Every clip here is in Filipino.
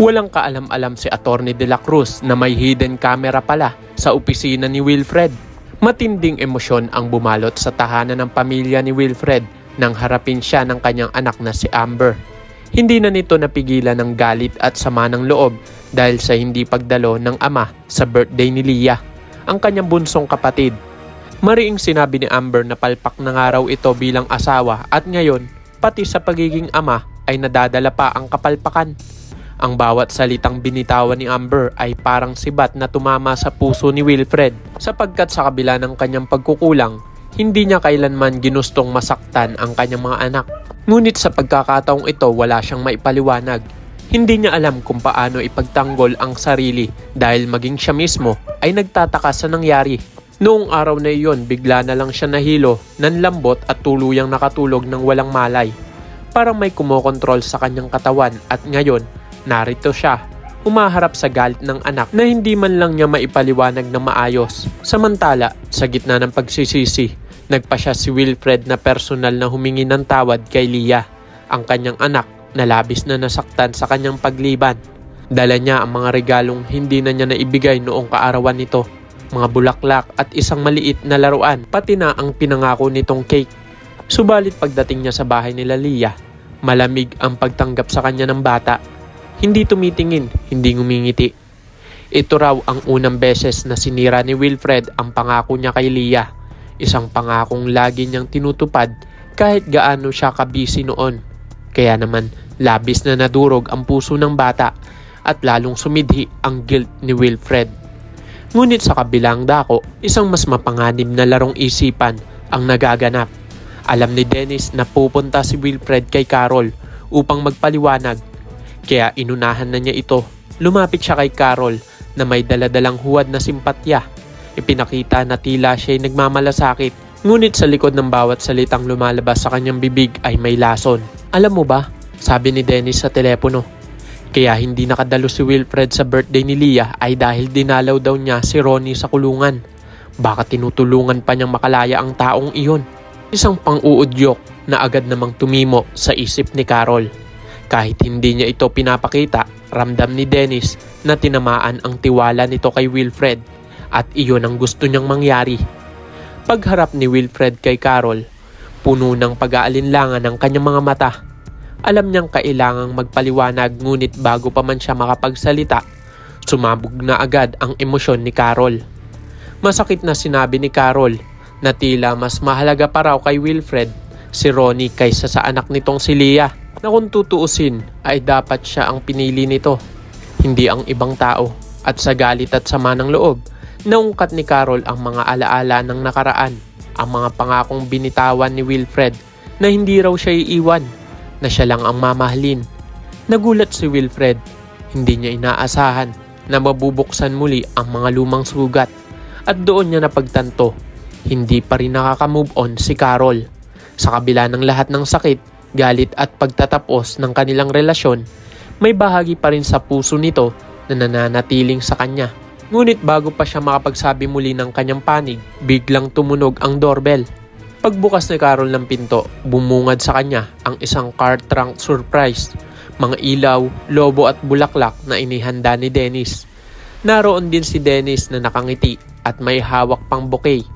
Walang kaalam-alam si Atty. De la Cruz na may hidden camera pala sa opisina ni Wilfred. Matinding emosyon ang bumalot sa tahanan ng pamilya ni Wilfred nang harapin siya ng kanyang anak na si Amber. Hindi na nito napigilan ng galit at sama ng loob dahil sa hindi pagdalo ng ama sa birthday ni Leah, ang kanyang bunsong kapatid. Mariing sinabi ni Amber na palpak na nga raw ito bilang asawa at ngayon, pati sa pagiging ama ay nadadala pa ang kapalpakan. Ang bawat salitang binitawan ni Amber ay parang sibat na tumama sa puso ni Wilfred sapagkat sa kabila ng kanyang pagkukulang, hindi niya kailanman ginustong masaktan ang kanyang mga anak. Ngunit sa pagkakataong ito wala siyang maipaliwanag. Hindi niya alam kung paano ipagtanggol ang sarili dahil maging siya mismo ay nagtataka sa nangyari. Noong araw na iyon bigla na lang siya nahilo, nanlambot at tuluyang nakatulog ng walang malay. Parang may kumokontrol sa kanyang katawan at ngayon, narito siya, umaharap sa galit ng anak na hindi man lang niya maipaliwanag na maayos. Samantala, sa gitna ng pagsisisi, nagpa siya si Wilfred na personal na humingi ng tawad kay Leah, ang kanyang anak na labis na nasaktan sa kanyang pagliban. Dala niya ang mga regalong hindi na niya naibigay noong kaarawan nito, mga bulaklak at isang maliit na laruan, pati na ang pinangako nitong cake. Subalit pagdating niya sa bahay nila Leah, malamig ang pagtanggap sa kanya ng bata. Hindi tumitingin, hindi ngumingiti. Ito raw ang unang beses na sinira ni Wilfred ang pangako niya kay Leah. Isang pangakong lagi niyang tinutupad kahit gaano siya kabisi noon. Kaya naman labis na nadurog ang puso ng bata at lalong sumidhi ang guilt ni Wilfred. Ngunit sa kabilang dako, isang mas mapanganib na larong isipan ang nagaganap. Alam ni Dennis na pupunta si Wilfred kay Carol upang magpaliwanag. Kaya inunahan na niya ito. Lumapit siya kay Carol na may daladalang huwad na simpatya. Ipinakita na tila siya'y nagmamalasakit. Ngunit sa likod ng bawat salitang lumalabas sa kanyang bibig ay may lason. Alam mo ba? Sabi ni Dennis sa telepono. Kaya hindi nakadalo si Wilfred sa birthday ni Leah ay dahil dinalaw daw niya si Ronnie sa kulungan. Baka tinutulungan pa niyang makalaya ang taong iyon. Isang pang-uudyok na agad namang tumimo sa isip ni Carol. Kahit hindi niya ito pinapakita, ramdam ni Dennis na tinamaan ang tiwala nito kay Wilfred at iyon ang gusto niyang mangyari. Pagharap ni Wilfred kay Carol, puno ng pag-aalinlangan ang kanyang mga mata. Alam niyang kailangang magpaliwanag ngunit bago pa man siya makapagsalita, sumabog na agad ang emosyon ni Carol. Masakit na sinabi ni Carol na tila mas mahalaga pa raw kay Wilfred si Ronnie kaysa sa anak nitong si Leah. Na kung tutuusin ay dapat siya ang pinili nito, hindi ang ibang tao. At sa galit at sama ng loob, naungkat ni Carol ang mga alaala ng nakaraan, ang mga pangakong binitawan ni Wilfred na hindi raw siya iiwan, na siya lang ang mamahalin. Nagulat si Wilfred, hindi niya inaasahan na mabubuksan muli ang mga lumang sugat at doon niya napagtanto, hindi pa rin nakaka-move on si Carol. Sa kabila ng lahat ng sakit, galit at pagtatapos ng kanilang relasyon, may bahagi pa rin sa puso nito na nananatiling sa kanya. Ngunit bago pa siya makapagsabi muli ng kanyang panig, biglang tumunog ang doorbell. Pagbukas ni Carol ng pinto, bumungad sa kanya ang isang car trunk surprise, mga ilaw, lobo at bulaklak na inihanda ni Dennis. Naroon din si Dennis na nakangiti at may hawak pang bouquet.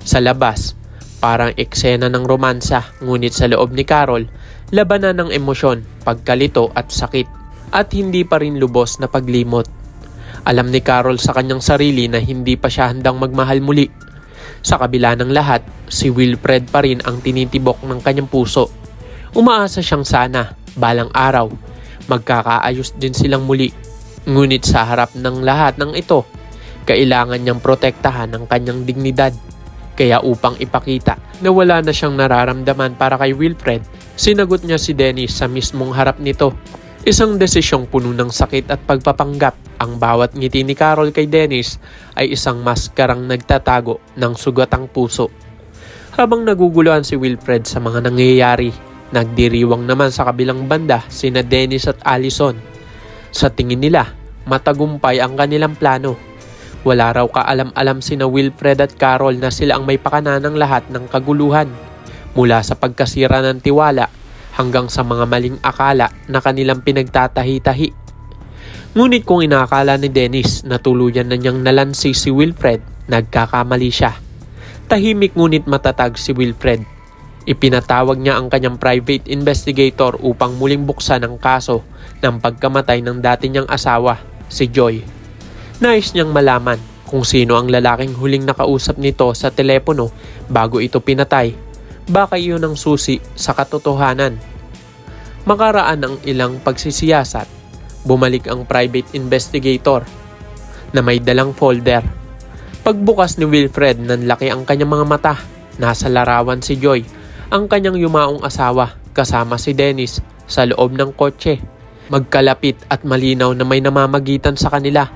Sa labas, parang eksena ng romansa, ngunit sa loob ni Carol, labanan ng emosyon, pagkalito at sakit, at hindi pa rin lubos na paglimot. Alam ni Carol sa kanyang sarili na hindi pa siya handang magmahal muli. Sa kabila ng lahat, si Wilfred pa rin ang tinitibok ng kanyang puso. Umaasa siyang sana, balang araw, magkakaayos din silang muli. Ngunit sa harap ng lahat ng ito, kailangan niyang protektahan ang kanyang dignidad. Kaya upang ipakita na wala na siyang nararamdaman para kay Wilfred, sinagot niya si Dennis sa mismong harap nito. Isang desisyong puno ng sakit at pagpapanggap. Ang bawat ngiti ni Carol kay Dennis ay isang maskarang nagtatago ng sugatang puso. Habang naguguluhan si Wilfred sa mga nangyayari, nagdiriwang naman sa kabilang banda sina Dennis at Allison. Sa tingin nila, matagumpay ang kanilang plano. Wala raw kaalam-alam sina Wilfred at Carol na sila ang may pakana ng lahat ng kaguluhan, mula sa pagkasira ng tiwala hanggang sa mga maling akala na kanilang pinagtatahi-tahi. Ngunit kung inaakala ni Dennis na tuluyan na niyang nalansi si Wilfred, nagkakamali siya. Tahimik ngunit matatag si Wilfred. Ipinatawag niya ang kanyang private investigator upang muling buksan ang kaso ng pagkamatay ng dati niyang asawa, si Joy. Nais niyang malaman kung sino ang lalaking huling nakausap nito sa telepono bago ito pinatay. Baka iyon ang susi sa katotohanan. Makaraan ang ilang pagsisiyasat, bumalik ang private investigator na may dalang folder. Pagbukas ni Wilfred, nanlaki ang kanyang mga mata. Nasa larawan si Joy, ang kanyang yumaong asawa kasama si Dennis sa loob ng kotse. Magkalapit at malinaw na may namamagitan sa kanila.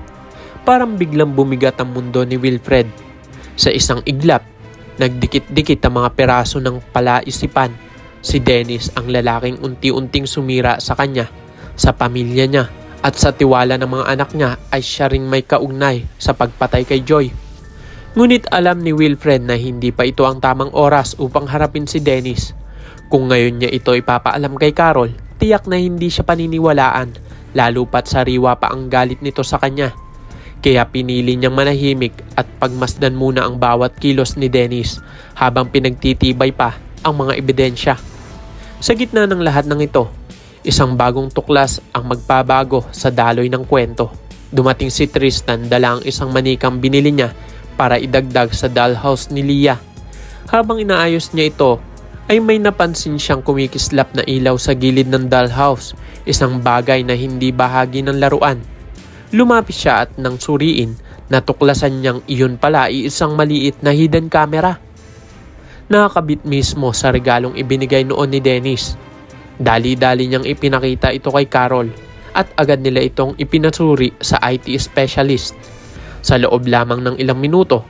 Parang biglang bumigat ang mundo ni Wilfred. Sa isang iglap, nagdikit-dikit ang mga peraso ng palaisipan. Si Dennis ang lalaking unti-unting sumira sa kanya, sa pamilya niya, at sa tiwala ng mga anak niya ay siya ring may kaugnay sa pagpatay kay Joy. Ngunit alam ni Wilfred na hindi pa ito ang tamang oras upang harapin si Dennis. Kung ngayon niya ito ipapaalam kay Carol, tiyak na hindi siya paniniwalaan, lalo pat sariwa pa ang galit nito sa kanya. Kaya pinili niyang manahimik at pagmasdan muna ang bawat kilos ni Dennis habang pinagtitibay pa ang mga ebidensya. Sa gitna ng lahat ng ito, isang bagong tuklas ang magbabago sa daloy ng kwento. Dumating si Tristan, dala ang isang manikang binili niya para idagdag sa dollhouse ni Leah. Habang inaayos niya ito, ay may napansin siyang kumikislap na ilaw sa gilid ng dollhouse, isang bagay na hindi bahagi ng laruan. Lumapit siya at nang suriin, natuklasan niyang iyon pala ay isang maliit na hidden camera. Nakakabit mismo sa regalong ibinigay noon ni Dennis. Dali-dali niyang ipinakita ito kay Carol at agad nila itong ipinasuri sa IT specialist. Sa loob lamang ng ilang minuto,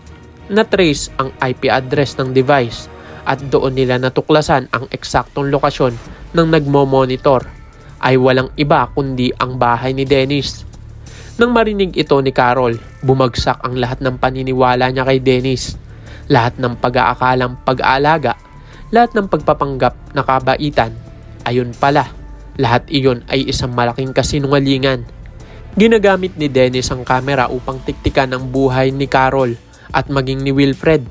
na-trace ang IP address ng device at doon nila natuklasan ang eksaktong lokasyon ng nagmo-monitor ay walang iba kundi ang bahay ni Dennis. Nang marinig ito ni Carol, bumagsak ang lahat ng paniniwala niya kay Dennis. Lahat ng pag-aakalang pag-aalaga, lahat ng pagpapanggap na kabaitan. Ayun pala, lahat iyon ay isang malaking kasinungalingan. Ginagamit ni Dennis ang kamera upang tiktikan ang buhay ni Carol at maging ni Wilfred.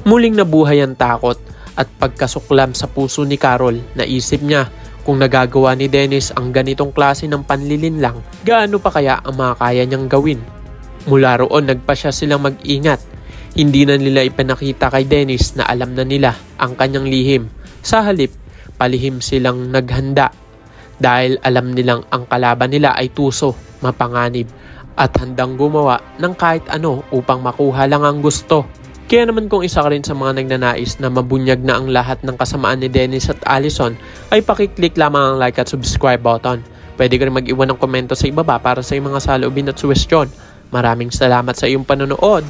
Muling nabuhay ang takot at pagkasuklam sa puso ni Carol. Naisip niya kung nagagawa ni Dennis ang ganitong klase ng panlilinlang, gaano pa kaya ang makakaya niyang gawin? Mula roon nagpasya silang mag-ingat. Hindi na nila ipinakita kay Dennis na alam na nila ang kanyang lihim. Sa halip, palihim silang naghanda dahil alam nilang ang kalaban nila ay tuso, mapanganib at handang gumawa ng kahit ano upang makuha lang ang gusto. Kaya naman kung isa ka rin sa mga nagnanais na mabunyag na ang lahat ng kasamaan ni Dennis at Allison, ay pakiclick lamang ang like at subscribe button. Pwede ka rin mag-iwan ng komento sa ibaba para sa iyong mga saloobin at suwestyon. Maraming salamat sa iyong panonood.